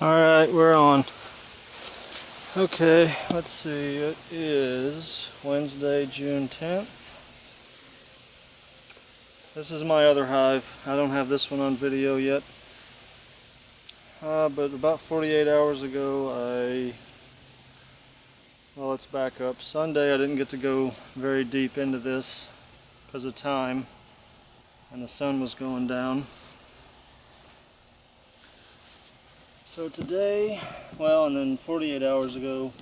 Alright, we're on. Okay, let's see. It is Wednesday, June 10th. This is my other hive. I don't have this one on video yet. But about 48 hours ago, well, let's back up. Sunday, I didn't get to go very deep into this because of time, and the sun was going down. So today, well, and then 48 hours ago,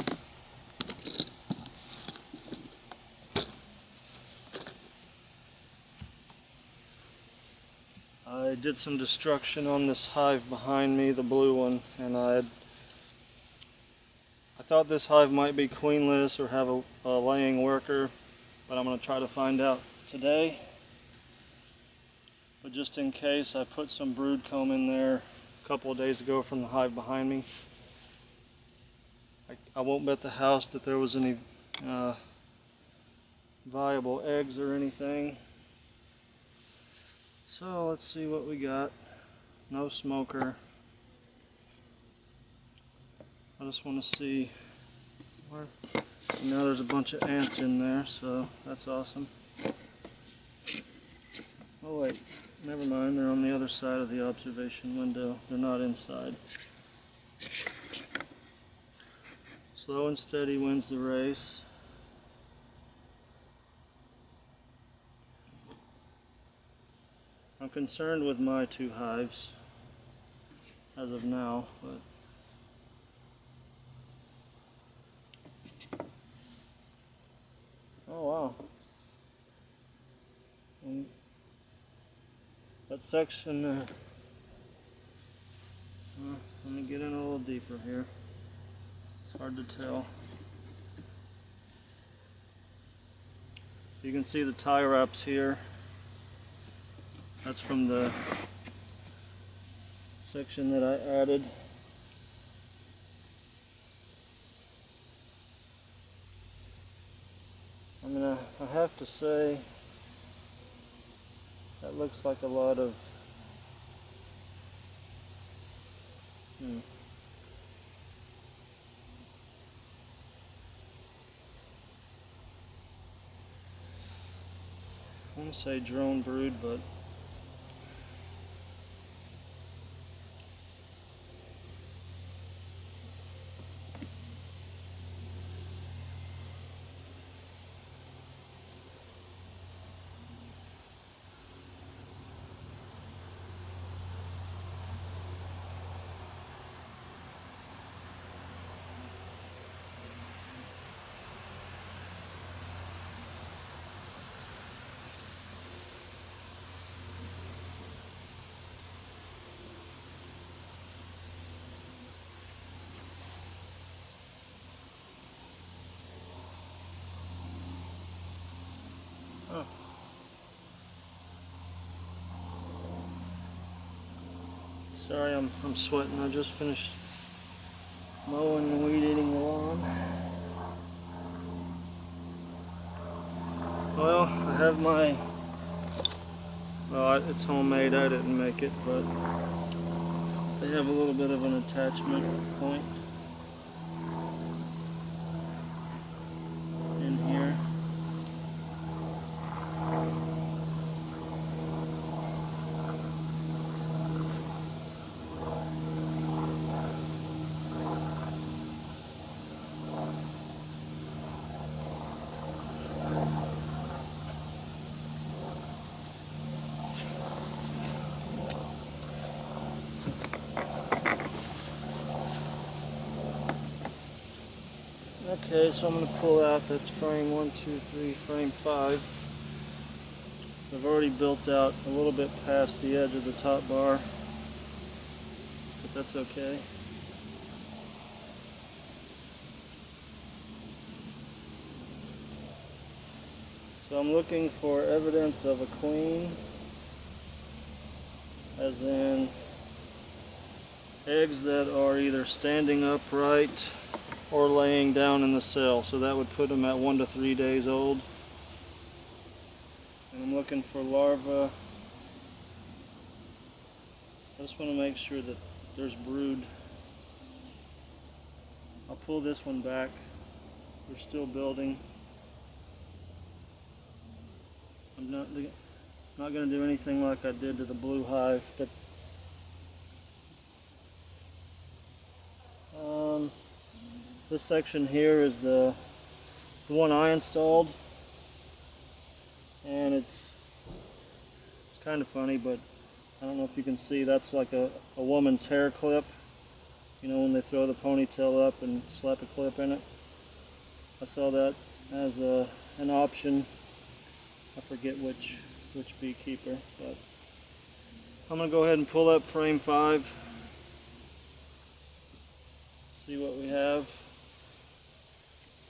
I did some destruction on this hive behind me, the blue one, and I thought this hive might be queenless or have a laying worker, but I'm going to try to find out today. But just in case, I put some brood comb in there a couple of days ago from the hive behind me. I won't bet the house that there was any viable eggs or anything. So let's see what we got. No smoker. I just want to see where. Now there's a bunch of ants in there, so that's awesome. Oh wait, never mind, they're on the other side of the observation window. They're not inside. Slow and steady wins the race. I'm concerned with my two hives as of now, but oh wow. And that section, let me get in a little deeper here. It's hard to tell. You can see the tie wraps here. That's from the section that I added. I mean, I have to say, that looks like a lot of I want to say drone brood, but oh. Sorry, I'm sweating. I just finished mowing and weed eating the lawn. Well, I have my, well, it's homemade. I didn't make it, but they have a little bit of an attachment point in here. Okay, so I'm going to pull out, that's frame 1, 2, 3, frame 5. I've already built out a little bit past the edge of the top bar, but that's okay. So I'm looking for evidence of a queen, as in eggs that are either standing upright or laying down in the cell. So that would put them at 1 to 3 days old. And I'm looking for larvae. I just want to make sure that there's brood I'll pull this one back. They're still building. I'm not going to do anything like I did to the blue hive, but this section here is the one I installed, and it's kind of funny, but I don't know if you can see, that's like a woman's hair clip. You know, when they throw the ponytail up and slap a clip in it. I saw that as an option. I forget which beekeeper, but I'm going to go ahead and pull up frame 5. See what we have.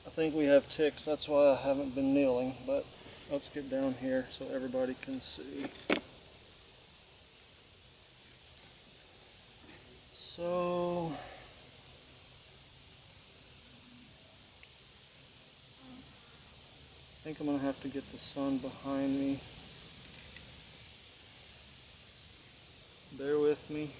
I think we have ticks, that's why I haven't been kneeling, but let's get down here so everybody can see. So I think I'm going to have to get the sun behind me. Bear with me.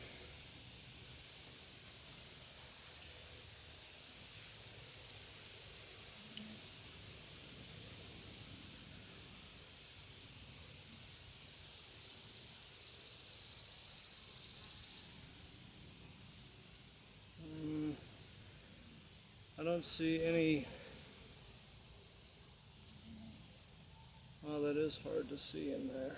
I don't see any. Oh, that is hard to see in there.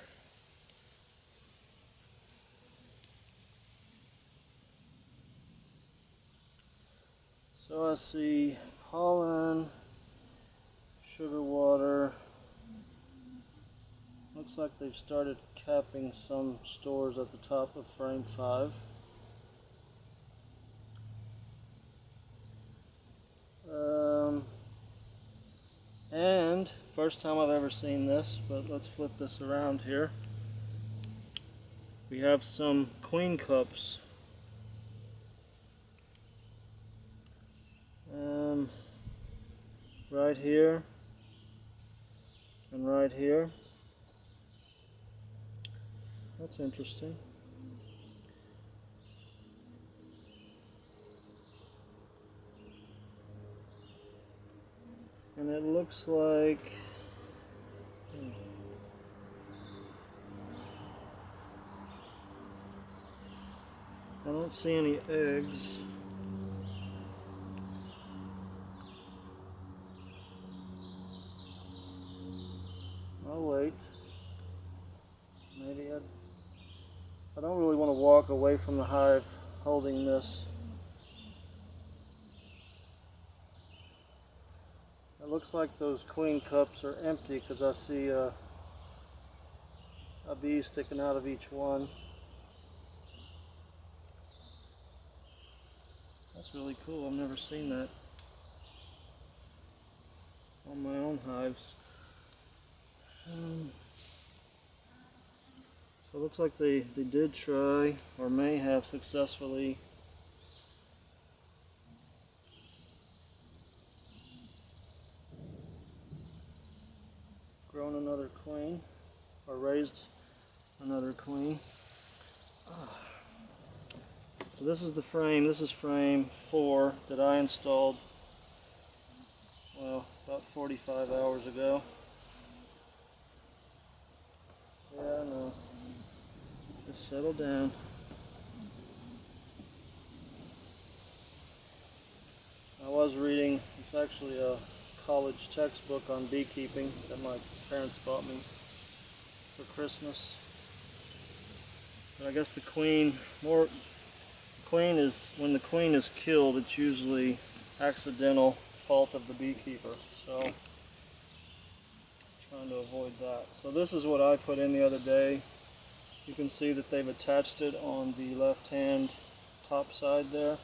So I see pollen, sugar water. Looks like they've started capping some stores at the top of frame 5. And first time I've ever seen this, but let's flip this around here. We have some queen cups. Right here and right here. That's interesting. And it looks like I don't see any eggs. I'll wait. Maybe I don't really want to walk away from the hive holding this. It looks like those queen cups are empty because I see a bee sticking out of each one. That's really cool. I've never seen that on my own hives. So it looks like they did try, or may have successfully, grown another queen, or raised another queen. So this is the frame. This is frame 4 that I installed, well, about 45 hours ago. Yeah, I know. Just settle down. I was reading, it's actually a college textbook on beekeeping that my parents bought me for Christmas. But I guess the queen is, when the queen is killed, it's usually accidental fault of the beekeeper. So I'm trying to avoid that. So this is what I put in the other day. You can see that they've attached it on the left hand top side there.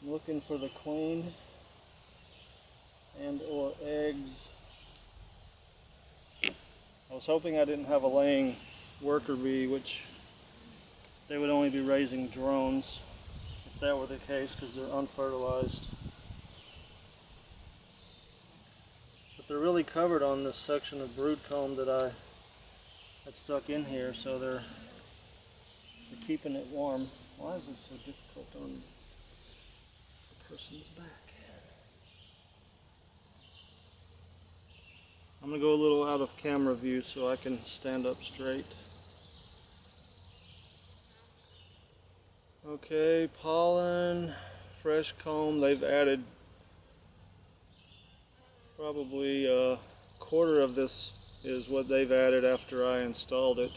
I'm looking for the queen and or eggs. I was hoping I didn't have a laying worker bee, which they would only be raising drones if that were the case, because they're unfertilized. But they're really covered on this section of brood comb that I had stuck in here, so they're for keeping it warm. Why is this so difficult on the person's back? I'm going to go a little out of camera view so I can stand up straight. Okay, pollen, fresh comb. They've added probably a quarter of this is what they've added after I installed it.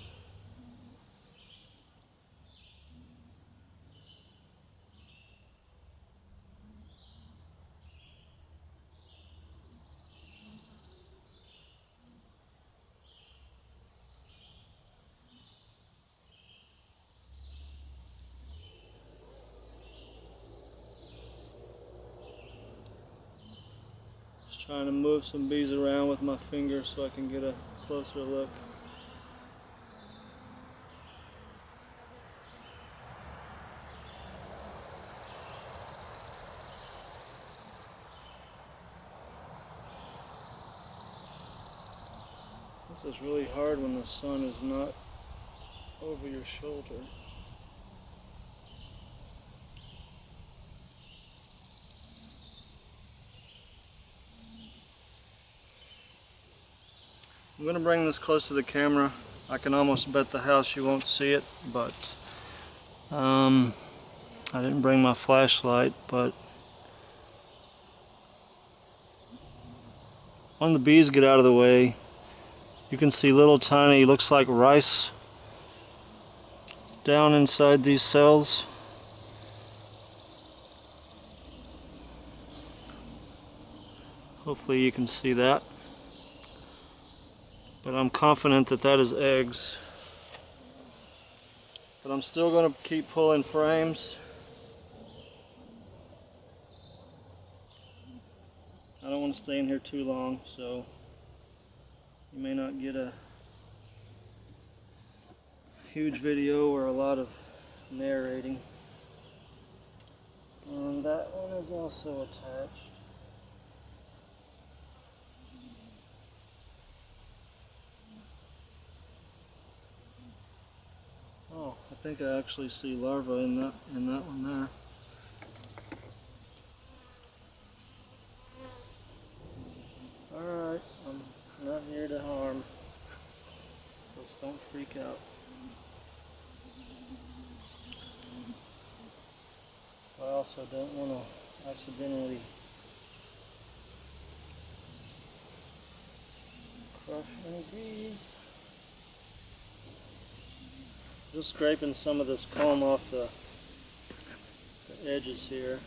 Just trying to move some bees around with my finger so I can get a closer look. This is really hard when the sun is not over your shoulder. I'm going to bring this close to the camera. I can almost bet the house you won't see it, but I didn't bring my flashlight, but when the bees get out of the way, you can see little tiny, looks like rice down inside these cells. Hopefully you can see that. But I'm confident that that is eggs. But I'm still going to keep pulling frames. I don't want to stay in here too long, so you may not get a huge video or a lot of narrating. And that one is also attached. Oh, I think I actually see larvae in that one there. Alright, I'm not here to harm. Just don't freak out. I also don't want to accidentally crush any bees. Just scraping some of this comb off the edges here.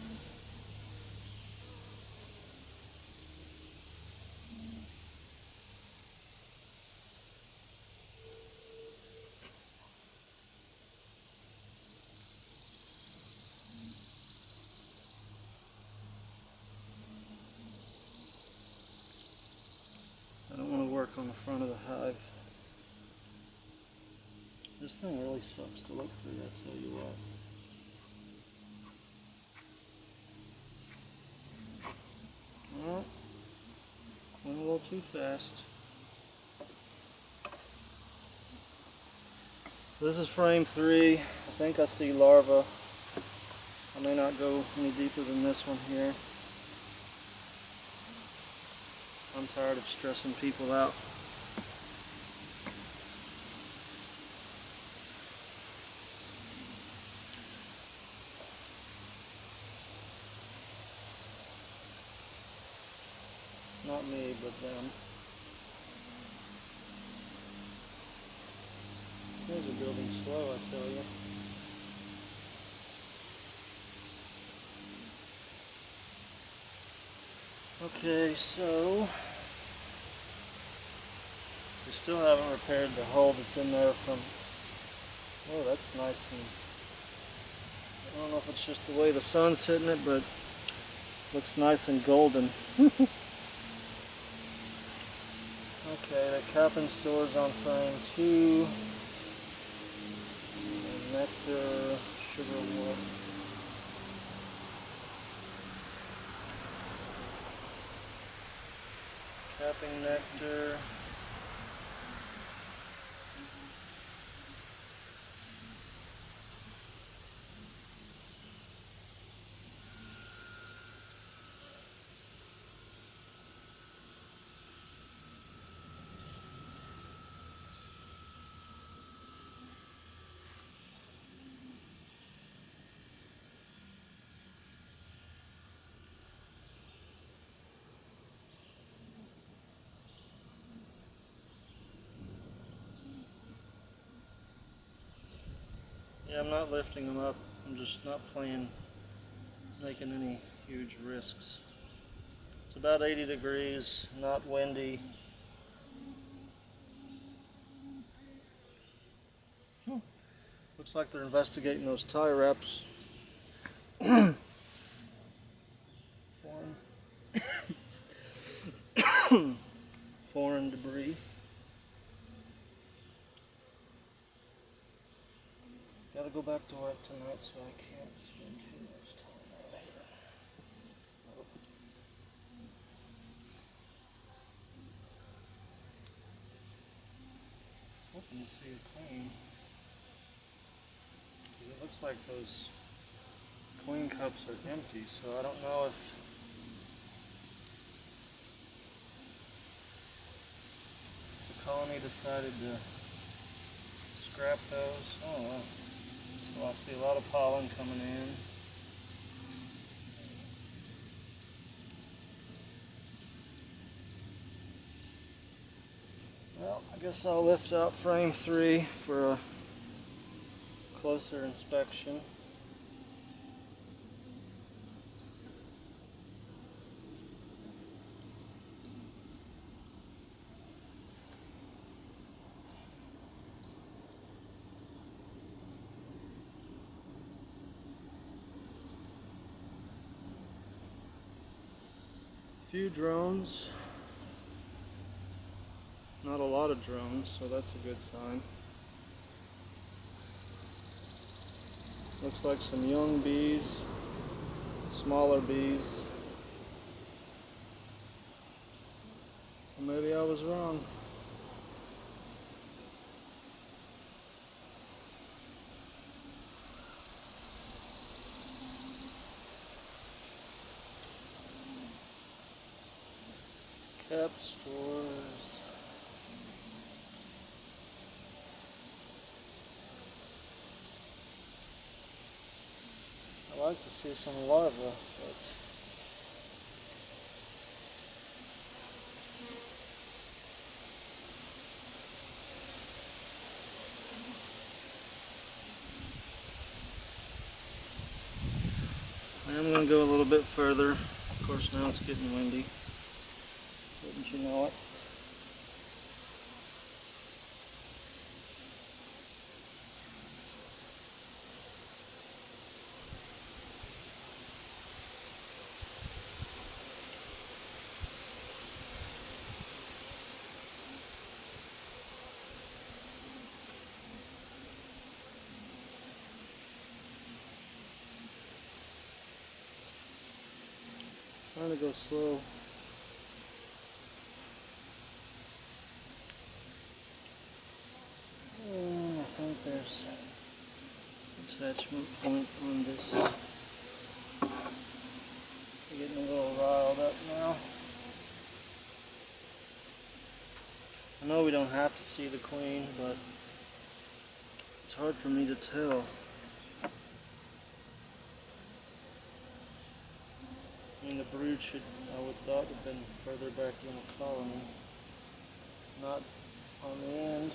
I don't want to work on the front of the hive. This thing really sucks to look through, I tell you what. Well, went a little too fast. This is frame 3. I think I see larvae. I may not go any deeper than this one here. I'm tired of stressing people out. Not me, but them. These are building slow, I tell you. Okay, so we still haven't repaired the hole that's in there from. Oh, that's nice, and I don't know if it's just the way the sun's hitting it, but it looks nice and golden. Okay, the cap and stores on frame 2. And nectar, sugar wood. Capping nectar. Yeah, I'm not lifting them up. I'm just not making any huge risks. It's about 80 degrees, not windy. Looks like they're investigating those tie wraps. Foreign debris. Gotta go back to work tonight, so I can't spend too much time out here. Hoping to see a queen. Because it looks like those queen cups are empty, so I don't know if the colony decided to scrap those. Oh wow. So I see a lot of pollen coming in. Well, I guess I'll lift out frame 3 for a closer inspection. Few drones, not a lot of drones, so that's a good sign. Looks like some young bees, smaller bees. So maybe I was wrong. Cap stores. I like to see some larvae, but I'm going to go a little bit further. Of course, now it's getting windy. Wouldn't you know it? Trying to go slow. And I think there's an attachment point on this. I'm getting a little riled up now. I know we don't have to see the queen, but it's hard for me to tell. I mean, the brood should, I would thought, have been further back in the colony, not on the end.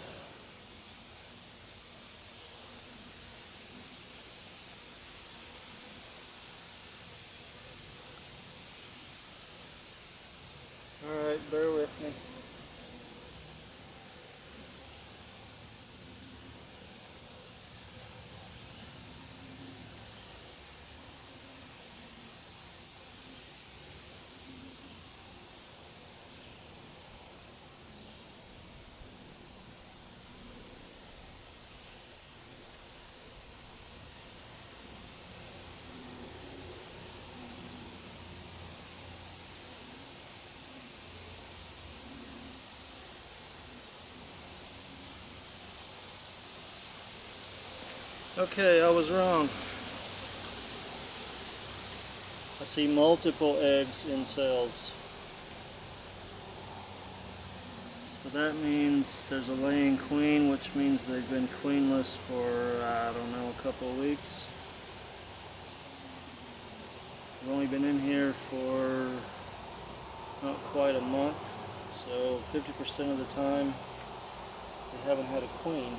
Alright, bear with me. Okay, I was wrong. I see multiple eggs in cells. So that means there's a laying queen, which means they've been queenless for, I don't know, a couple of weeks. I've only been in here for not quite a month, so 50% of the time they haven't had a queen.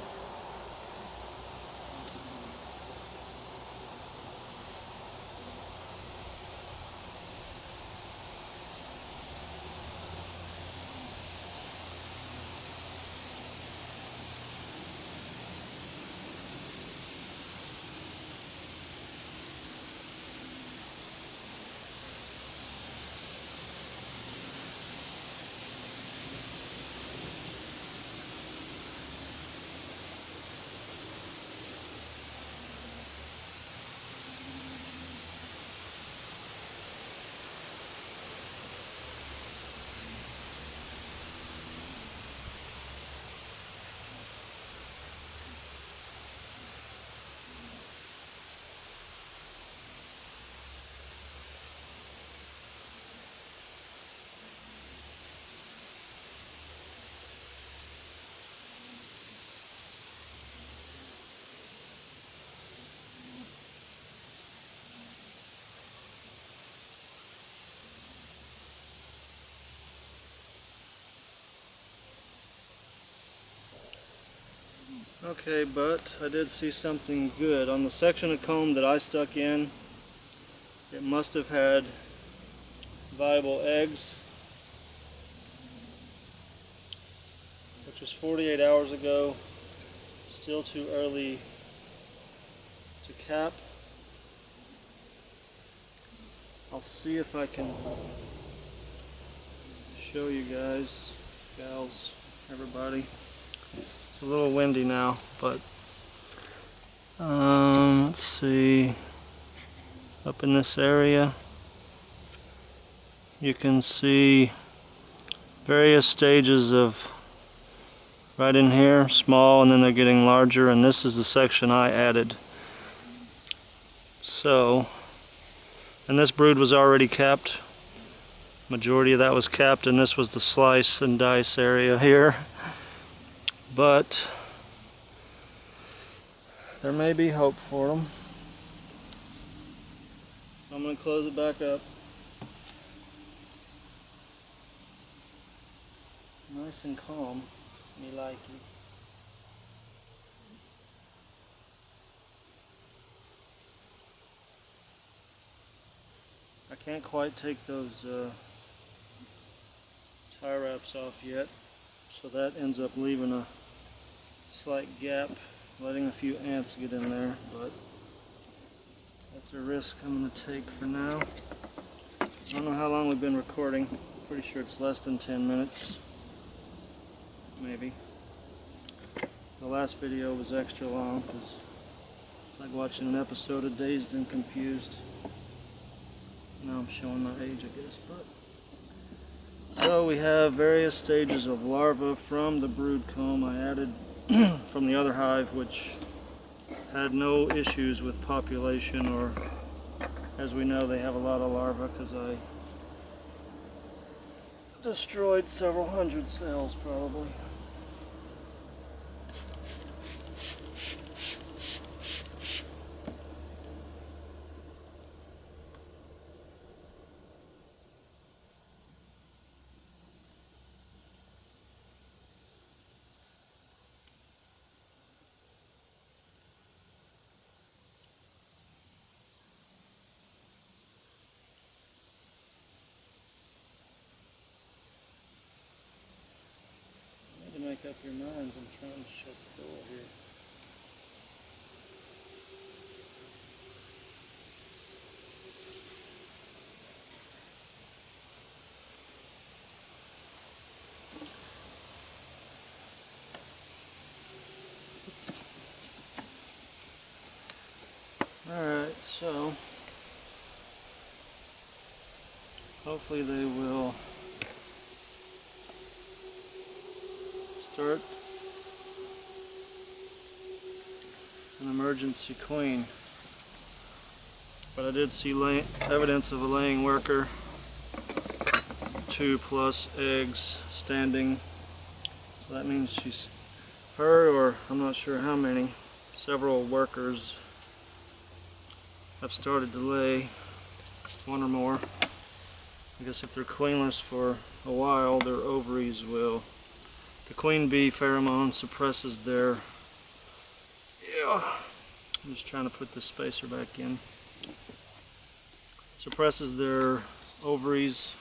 Okay, but I did see something good. On the section of comb that I stuck in, it must have had viable eggs, which was 48 hours ago. Still too early to cap. I'll see if I can show you guys, gals, everybody. It's a little windy now, but let's see. Up in this area, you can see various stages of, right in here, small, and then they're getting larger, and this is the section I added. So, and this brood was already capped. Majority of that was capped, and this was the slice and dice area here. But there may be hope for them. I'm going to close it back up. Nice and calm. Me like it. I can't quite take those tie wraps off yet, so that ends up leaving a slight gap, letting a few ants get in there, but that's a risk I'm going to take for now. I don't know how long we've been recording. Pretty sure it's less than 10 minutes. Maybe. The last video was extra long because it's like watching an episode of Dazed and Confused. Now I'm showing my age, I guess. But so we have various stages of larvae from the brood comb I added from the other hive, which had no issues with population, or as we know, they have a lot of larvae because I destroyed several hundred cells probably. Make up your minds. I'm trying to shut the door here. Alright, so hopefully they will start an emergency queen. But I did see evidence of a laying worker, 2+ eggs standing. So that means she's her, or I'm not sure how many, several workers have started to lay, one or more. I guess if they're queenless for a while, their ovaries will. The queen bee pheromone suppresses their, I'm just trying to put this spacer back in, suppresses their ovaries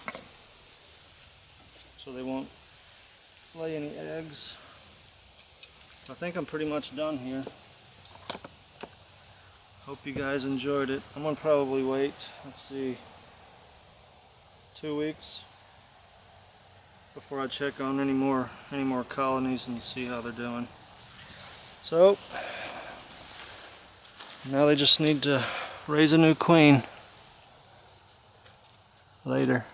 so they won't lay any eggs. I think I'm pretty much done here. Hope you guys enjoyed it. I'm gonna probably wait, let's see, 2 weeks before I check on any more colonies and see how they're doing. So now they just need to raise a new queen. Later.